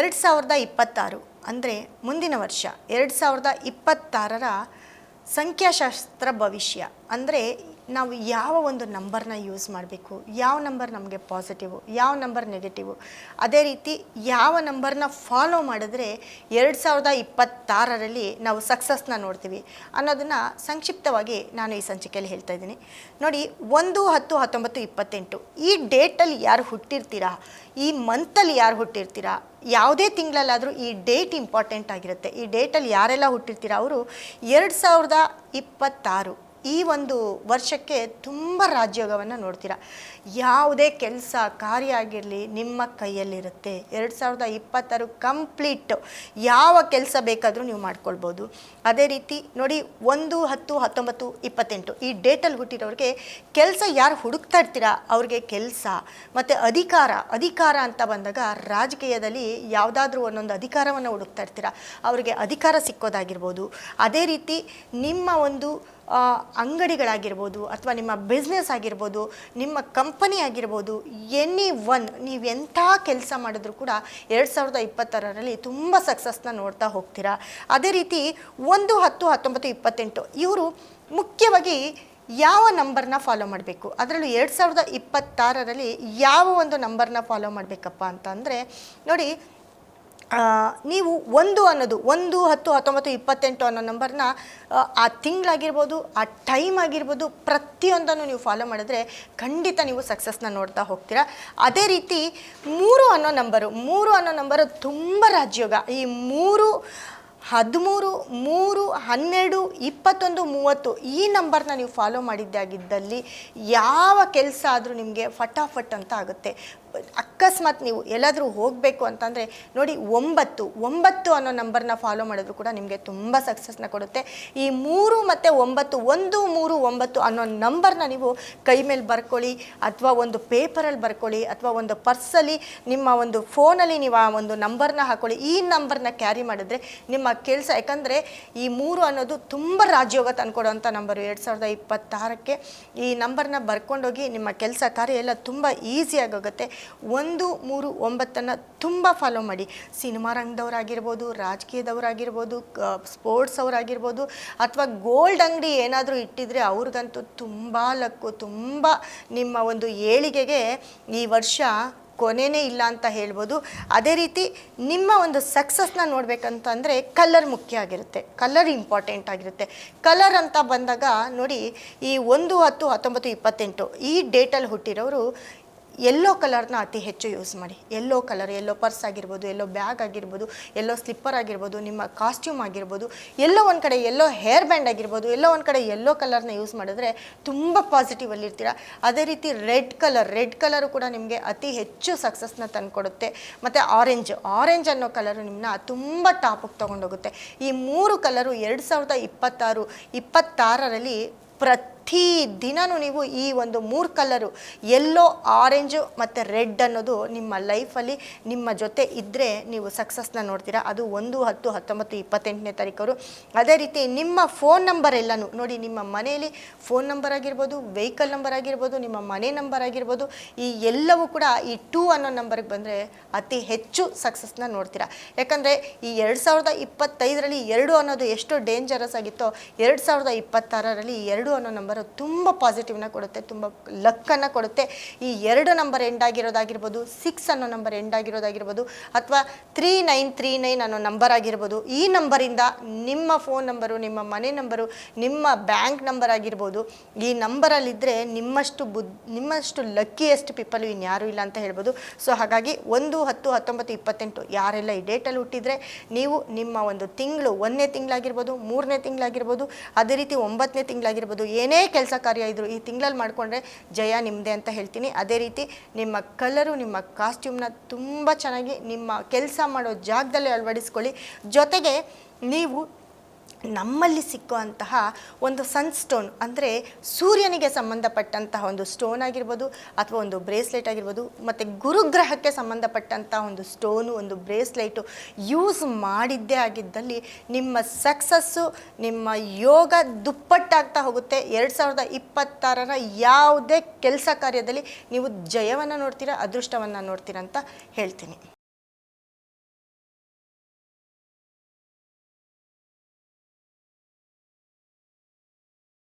2026 ಅಂದರೆ ಮುಂದಿನ ವರ್ಷ 2026ರ ಸಂಖ್ಯಾಶಾಸ್ತ್ರ ಭವಿಷ್ಯ ಅಂದರೆ ನಾವು ಯಾವ ಒಂದು ನಂಬರ್ನ ಯೂಸ್ ಮಾಡಬೇಕು, ಯಾವ ನಂಬರ್ ನಮಗೆ ಪಾಸಿಟಿವು, ಯಾವ ನಂಬರ್ ನೆಗೆಟಿವು, ಅದೇ ರೀತಿ ಯಾವ ನಂಬರ್ನ ಫಾಲೋ ಮಾಡಿದ್ರೆ 2026ರಲ್ಲಿ ನಾವು ಸಕ್ಸಸ್ನ ನೋಡ್ತೀವಿ ಅನ್ನೋದನ್ನು ಸಂಕ್ಷಿಪ್ತವಾಗಿ ನಾನು ಈ ಸಂಚಿಕೆಯಲ್ಲಿ ಹೇಳ್ತಾ ಇದ್ದೀನಿ. ನೋಡಿ, 1-10-19-28 ಈ ಡೇಟಲ್ಲಿ ಯಾರು ಹುಟ್ಟಿರ್ತೀರಾ, ಈ ಮಂತಲ್ಲಿ ಯಾರು ಹುಟ್ಟಿರ್ತೀರಾ, ಯಾವುದೇ ತಿಂಗಳಲ್ಲಾದರೂ ಈ ಡೇಟ್ ಇಂಪಾರ್ಟೆಂಟ್ ಆಗಿರುತ್ತೆ. ಈ ಡೇಟಲ್ಲಿ ಯಾರೆಲ್ಲ ಹುಟ್ಟಿರ್ತೀರ ಅವರು 2026 ಈ ಒಂದು ವರ್ಷಕ್ಕೆ ತುಂಬ ರಾಜಯೋಗವನ್ನು ನೋಡ್ತೀರಾ. ಯಾವುದೇ ಕೆಲಸ ಕಾರ್ಯ ಆಗಿರಲಿ ನಿಮ್ಮ ಕೈಯಲ್ಲಿರುತ್ತೆ. 2026 ಕಂಪ್ಲೀಟ್ ಯಾವ ಕೆಲಸ ಬೇಕಾದರೂ ನೀವು ಮಾಡ್ಕೊಳ್ಬೋದು. ಅದೇ ರೀತಿ ನೋಡಿ, 1-10-19-28 ಈ ಡೇಟಲ್ಲಿ ಹುಟ್ಟಿರೋರಿಗೆ ಕೆಲಸ ಯಾರು ಹುಡುಕ್ತಾ ಇರ್ತೀರಾ ಅವ್ರಿಗೆ ಕೆಲಸ ಮತ್ತು ಅಧಿಕಾರ ಅಂತ ಬಂದಾಗ ರಾಜಕೀಯದಲ್ಲಿ ಯಾವುದಾದ್ರೂ ಒಂದೊಂದು ಅಧಿಕಾರವನ್ನು ಹುಡುಕ್ತಾ ಇರ್ತೀರಾ, ಅವರಿಗೆ ಅಧಿಕಾರ ಸಿಕ್ಕೋದಾಗಿರ್ಬೋದು. ಅದೇ ರೀತಿ ನಿಮ್ಮ ಒಂದು ಅಂಗಡಿಗಳಾಗಿರ್ಬೋದು ಅಥವಾ ನಿಮ್ಮ ಬಿಸ್ನೆಸ್ ಆಗಿರ್ಬೋದು, ನಿಮ್ಮ ಕಂಪನಿ ಆಗಿರ್ಬೋದು, ನೀವು ಎಂಥ ಕೆಲಸ ಮಾಡಿದ್ರೂ ಕೂಡ 2026ರಲ್ಲಿ ತುಂಬ ಸಕ್ಸಸ್ನ ನೋಡ್ತಾ ಹೋಗ್ತೀರಾ. ಅದೇ ರೀತಿ 1-10-19-28 ಇವರು ಮುಖ್ಯವಾಗಿ ಯಾವ ನಂಬರ್ನ ಫಾಲೋ ಮಾಡಬೇಕು, ಅದರಲ್ಲೂ 2026ರಲ್ಲಿ ಯಾವ ಒಂದು ನಂಬರ್ನ ಫಾಲೋ ಮಾಡಬೇಕಪ್ಪ ಅಂತಂದರೆ ನೋಡಿ, ನೀವು 1-10-19-28 ಅನ್ನೋ ನಂಬರ್ನ ಆ ತಿಂಗಳಾಗಿರ್ಬೋದು, ಆ ಟೈಮ್ ಆಗಿರ್ಬೋದು, ಪ್ರತಿಯೊಂದನ್ನು ನೀವು ಫಾಲೋ ಮಾಡಿದ್ರೆ ಖಂಡಿತ ನೀವು ಸಕ್ಸಸ್ನ ನೋಡ್ತಾ ಹೋಗ್ತೀರಾ. ಅದೇ ರೀತಿ 3 ಅನ್ನೋ ನಂಬರು ತುಂಬ ರಾಜಯೋಗ. ಈ 13, 3, 12, 21, 30 ಈ ನಂಬರ್ನ ನೀವು ಫಾಲೋ ಮಾಡಿದ್ದಾಗಿದ್ದಲ್ಲಿ ಯಾವ ಕೆಲಸ ಆದರೂ ನಿಮಗೆ ಫಟಾಫಟ್ ಅಂತ ಆಗುತ್ತೆ. ಅಕಸ್ಮಾತ್ ನೀವು ಎಲ್ಲಾದರೂ ಹೋಗಬೇಕು ಅಂತಂದರೆ ನೋಡಿ, 9 ಅನ್ನೋ ನಂಬರ್ನ ಫಾಲೋ ಮಾಡಿದ್ರು ಕೂಡ ನಿಮಗೆ ತುಂಬ ಸಕ್ಸಸ್ನ ಕೊಡುತ್ತೆ. ಈ 3 ಮತ್ತು 9 1, 3, 9 ಅನ್ನೋ ನಂಬರ್ನ ನೀವು ಕೈ ಮೇಲೆ ಬರ್ಕೊಳ್ಳಿ, ಅಥವಾ ಒಂದು ಪೇಪರಲ್ಲಿ ಬರ್ಕೊಳ್ಳಿ, ಅಥವಾ ಒಂದು ಪರ್ಸಲ್ಲಿ ನಿಮ್ಮ ಒಂದು ಫೋನಲ್ಲಿ ನೀವು ಆ ಒಂದು ನಂಬರ್ನ ಹಾಕ್ಕೊಳ್ಳಿ. ಈ ನಂಬರ್ನ ಕ್ಯಾರಿ ಮಾಡಿದ್ರೆ ನಿಮ್ಮ ಕೆಲಸ, ಯಾಕಂದರೆ ಈ 3 ಅನ್ನೋದು ತುಂಬ ರಾಜಯೋಗ ತಂದ್ಕೊಡೋವಂಥ ನಂಬರು 2026ಕ್ಕೆ. ಈ ನಂಬರ್ನ ಬರ್ಕೊಂಡೋಗಿ ನಿಮ್ಮ ಕೆಲಸ ಕಾರ್ಯ ಎಲ್ಲ ತುಂಬ ಈಸಿಯಾಗೋಗುತ್ತೆ. 1, 3, 9 ತುಂಬ ಫಾಲೋ ಮಾಡಿ. ಸಿನಿಮಾ ರಂಗದವರಾಗಿರ್ಬೋದು, ರಾಜಕೀಯದವರಾಗಿರ್ಬೋದು, ಸ್ಪೋರ್ಟ್ಸ್ ಅವರಾಗಿರ್ಬೋದು, ಅಥವಾ ಗೋಲ್ಡ್ ಅಂಗಡಿ ಏನಾದರೂ ಇಟ್ಟಿದ್ರೆ ಅವ್ರಿಗಂತೂ ತುಂಬ ಲಕ್ಕು, ತುಂಬ ನಿಮ್ಮ ಒಂದು ಏಳಿಗೆಗೆ ಈ ವರ್ಷ ಕೊನೆಯೇ ಇಲ್ಲ ಅಂತ ಹೇಳ್ಬೋದು. ಅದೇ ರೀತಿ ನಿಮ್ಮ ಒಂದು ಸಕ್ಸಸ್ನ ನೋಡಬೇಕಂತಂದರೆ ಕಲರ್ ಮುಖ್ಯ ಆಗಿರುತ್ತೆ, ಕಲರ್ ಇಂಪಾರ್ಟೆಂಟ್ ಆಗಿರುತ್ತೆ. ಕಲರ್ ಅಂತ ಬಂದಾಗ ನೋಡಿ, ಈ 1-10-19-28 ಈ ಡೇಟಲ್ಲಿ ಹುಟ್ಟಿರೋರು ಯೆಲ್ಲೋ ಕಲರ್ನ ಅತಿ ಹೆಚ್ಚು ಯೂಸ್ ಮಾಡಿ. ಯೆಲ್ಲೋ ಪರ್ಸ್ ಆಗಿರ್ಬೋದು, ಯೆಲ್ಲೋ ಬ್ಯಾಗ್ ಆಗಿರ್ಬೋದು, ಯೆಲ್ಲೋ ಸ್ಲಿಪ್ಪರ್ ಆಗಿರ್ಬೋದು, ನಿಮ್ಮ ಕಾಸ್ಟ್ಯೂಮ್ ಆಗಿರ್ಬೋದು, ಎಲ್ಲೋ ಒಂದು ಕಡೆ ಯೆಲ್ಲೋ ಹೇರ್ ಬ್ಯಾಂಡ್ ಆಗಿರ್ಬೋದು, ಎಲ್ಲೋ ಒಂದು ಕಡೆ ಯೆಲ್ಲೋ ಕಲರ್ನ ಯೂಸ್ ಮಾಡಿದ್ರೆ ತುಂಬ ಪಾಸಿಟಿವ್ ಅಲ್ಲಿರ್ತೀರ. ಅದೇ ರೀತಿ ರೆಡ್ ಕಲರು ಕೂಡ ನಿಮಗೆ ಅತಿ ಹೆಚ್ಚು ಸಕ್ಸಸ್ನ ತಂದುಕೊಡುತ್ತೆ. ಮತ್ತು ಆರೆಂಜ್ ಅನ್ನೋ ಕಲರು ನಿಮ್ಮನ್ನ ತುಂಬ ಟಾಪಿಗೆ ತೊಗೊಂಡೋಗುತ್ತೆ. ಈ 3 ಕಲರು 2026ರಲ್ಲಿ ಪ್ರತಿ ದಿನವೂ ನೀವು ಈ ಒಂದು 3 ಕಲರು ಯೆಲ್ಲೋ, ಆರೆಂಜು ಮತ್ತು ರೆಡ್ ಅನ್ನೋದು ನಿಮ್ಮ ಲೈಫಲ್ಲಿ ನಿಮ್ಮ ಜೊತೆ ಇದ್ದರೆ ನೀವು ಸಕ್ಸಸ್ನ ನೋಡ್ತೀರಾ. ಅದು 1-10-19-28ನೇ ತಾರೀಕವರು. ಅದೇ ರೀತಿ ನಿಮ್ಮ ಫೋನ್ ನಂಬರ್ ಎಲ್ಲನೂ ನೋಡಿ, ನಿಮ್ಮ ಮನೆಯಲ್ಲಿ ಫೋನ್ ನಂಬರ್ ಆಗಿರ್ಬೋದು, ವೆಹಿಕಲ್ ನಂಬರ್ ಆಗಿರ್ಬೋದು, ನಿಮ್ಮ ಮನೆ ನಂಬರ್ ಆಗಿರ್ಬೋದು, ಈ ಎಲ್ಲವೂ ಕೂಡ ಈ 2 ಅನ್ನೋ ನಂಬರ್ಗೆ ಬಂದರೆ ಅತಿ ಹೆಚ್ಚು ಸಕ್ಸಸ್ನ ನೋಡ್ತೀರಾ. ಯಾಕಂದರೆ ಈ 2025ರಲ್ಲಿ 2 ಅನ್ನೋದು ಎಷ್ಟು ಡೇಂಜರಸ್ ಆಗಿತ್ತೋ, 2026ರಲ್ಲಿ 2 ಅನ್ನೋ ನಂಬರು ತುಂಬ ಪಾಸಿಟಿವ್ನ ಕೊಡುತ್ತೆ, ತುಂಬ ಲಕ್ಕನ್ನು ಕೊಡುತ್ತೆ. ಈ 2 ನಂಬರ್ ಎಂಡ್ ಆಗಿರೋದಾಗಿರ್ಬೋದು, 6 ಅನ್ನೋ ನಂಬರ್ ಎಂಡ್ ಆಗಿರೋದಾಗಿರ್ಬೋದು, ಅಥವಾ 3939 ಅನ್ನೋ ನಂಬರ್ ಆಗಿರ್ಬೋದು, ಈ ನಂಬರಿಂದ ನಿಮ್ಮ ಫೋನ್ ನಂಬರು, ನಿಮ್ಮ ಮನೆ ನಂಬರು, ನಿಮ್ಮ ಬ್ಯಾಂಕ್ ನಂಬರ್ ಆಗಿರ್ಬೋದು, ಈ ನಂಬರಲ್ಲಿದ್ದರೆ ನಿಮ್ಮಷ್ಟು ಲಕ್ಕಿಯೆಸ್ಟ್ ಪೀಪಲ್ ಇನ್ಯಾರೂ ಇಲ್ಲ ಅಂತ ಹೇಳ್ಬೋದು. ಸೊ ಹಾಗಾಗಿ 1-10-19-28 ಯಾರೆಲ್ಲ ಈ ಡೇಟಲ್ಲಿ ಹುಟ್ಟಿದರೆ ನೀವು ನಿಮ್ಮ ಒಂದು ತಿಂಗಳು 1ನೇ ತಿಂಗಳಾಗಿರ್ಬೋದು, 3ನೇ ತಿಂಗಳಾಗಿರ್ಬೋದು, ಅದೇ ರೀತಿ 9ನೇ ತಿಂಗಳಾಗಿರ್ಬೋದು, ಏನೇ ಕೆಲಸ ಕಾರ್ಯ ಇದ್ದರೂ ಈ ತಿಂಗಳಲ್ಲಿ ಮಾಡಿಕೊಂಡ್ರೆ ಜಯ ನಿಮ್ಮದೇ ಅಂತ ಹೇಳ್ತೀನಿ. ಅದೇ ರೀತಿ ನಿಮ್ಮ ಕಲರು, ನಿಮ್ಮ ಕಾಸ್ಟ್ಯೂಮ್ನ ತುಂಬ ಚೆನ್ನಾಗಿ ನಿಮ್ಮ ಕೆಲಸ ಮಾಡೋ ಜಾಗದಲ್ಲಿ ಅಳವಡಿಸ್ಕೊಳ್ಳಿ. ಜೊತೆಗೆ ನೀವು ನಮ್ಮಲ್ಲಿ ಸಿಕ್ಕುವಂತಹ ಒಂದು ಸನ್ಸ್ಟೋನ್ ಅಂದರೆ ಸೂರ್ಯನಿಗೆ ಸಂಬಂಧಪಟ್ಟಂತಹ ಒಂದು ಸ್ಟೋನ್ ಆಗಿರ್ಬೋದು, ಅಥವಾ ಒಂದು ಬ್ರೇಸ್ಲೆಟ್ ಆಗಿರ್ಬೋದು, ಮತ್ತು ಗುರುಗ್ರಹಕ್ಕೆ ಸಂಬಂಧಪಟ್ಟಂತಹ ಒಂದು ಸ್ಟೋನು, ಒಂದು ಬ್ರೇಸ್ಲೆಟು ಯೂಸ್ ಮಾಡಿದ್ದೇ ಆಗಿದ್ದಲ್ಲಿ ನಿಮ್ಮ ಸಕ್ಸಸ್ಸು, ನಿಮ್ಮ ಯೋಗ ದುಪ್ಪಟ್ಟಾಗ್ತಾ ಹೋಗುತ್ತೆ. 2026ರ ಯಾವುದೇ ಕೆಲಸ ಕಾರ್ಯದಲ್ಲಿ ನೀವು ಜಯವನ್ನು ನೋಡ್ತೀರಾ, ಅದೃಷ್ಟವನ್ನು ನೋಡ್ತೀರಾ ಅಂತ ಹೇಳ್ತೀನಿ.